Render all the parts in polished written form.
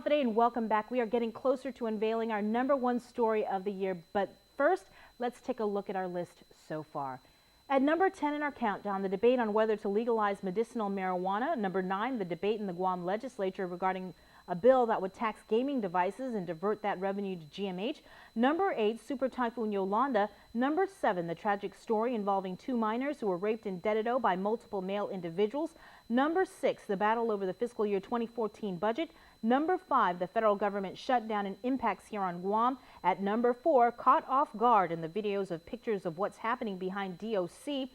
Hafide, and welcome back. We are getting closer to unveiling our #1 story of the year, but first, let's take a look at our list so far. At number 10 in our countdown, the debate on whether to legalize medicinal marijuana. Number 9, the debate in the Guam legislature regarding a bill that would tax gaming devices and divert that revenue to GMH. Number 8, Super Typhoon Yolanda. Number 7, the tragic story involving 2 miners who were raped in Dededo by multiple male individuals. Number 6, the battle over the fiscal year 2014 budget. Number 5, the federal government shutdown and impacts here on Guam. At number 4, caught off guard in the videos of pictures of what's happening behind DOC.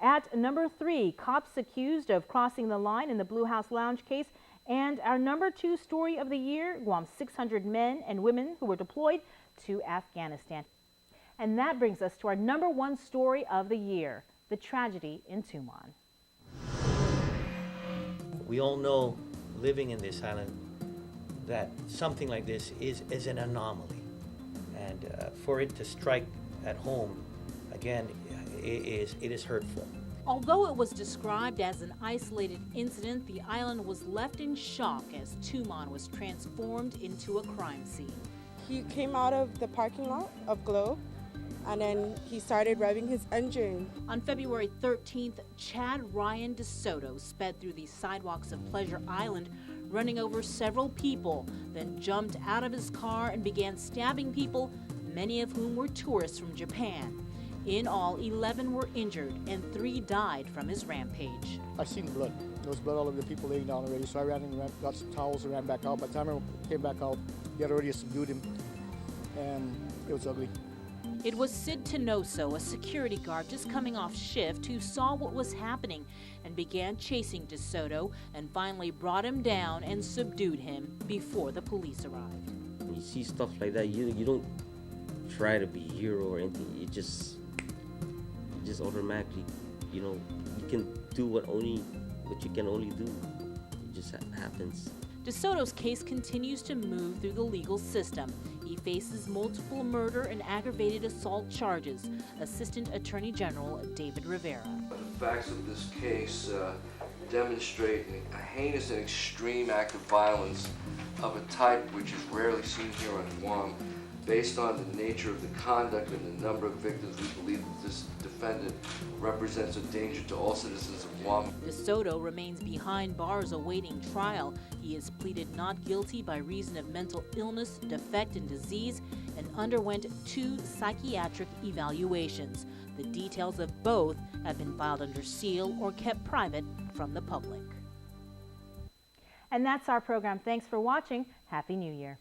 At number 3, cops accused of crossing the line in the Blue House Lounge case. And our number 2 story of the year, Guam's 600 men and women who were deployed to Afghanistan. And that brings us to our number 1 story of the year, the tragedy in Tumon. We all know, living in this island, that something like this is an anomaly. And for it to strike at home, again, it is hurtful. Although it was described as an isolated incident, the island was left in shock as Tumon was transformed into a crime scene. He came out of the parking lot of Globe, and then he started revving his engine. On February 13th, Chad Ryan DeSoto sped through the sidewalks of Pleasure Island, running over several people, then jumped out of his car and began stabbing people, many of whom were tourists from Japan. In all, 11 were injured and 3 died from his rampage. I seen blood. There was blood all over the people laying down already, so I ran and got some towels and ran back out. By the time I came back out, he had already subdued him, and it was ugly. It was Sid Tenoso, a security guard just coming off shift, who saw what was happening and began chasing DeSoto and finally brought him down and subdued him before the police arrived. When you see stuff like that, you don't try to be a hero or anything. You just automatically, you can do what you can only do. It just happens. DeSoto's case continues to move through the legal system. He faces multiple murder and aggravated assault charges. Assistant Attorney General David Rivera. The facts of this case demonstrate a heinous and extreme act of violence of a type which is rarely seen here on Guam. Based on the nature of the conduct and the number of victims, we believe that this defendant represents a danger to all citizens of Guam. DeSoto remains behind bars awaiting trial. He has pleaded not guilty by reason of mental illness, defect, and disease, and underwent 2 psychiatric evaluations. The details of both have been filed under seal or kept private from the public. And that's our program. Thanks for watching. Happy New Year.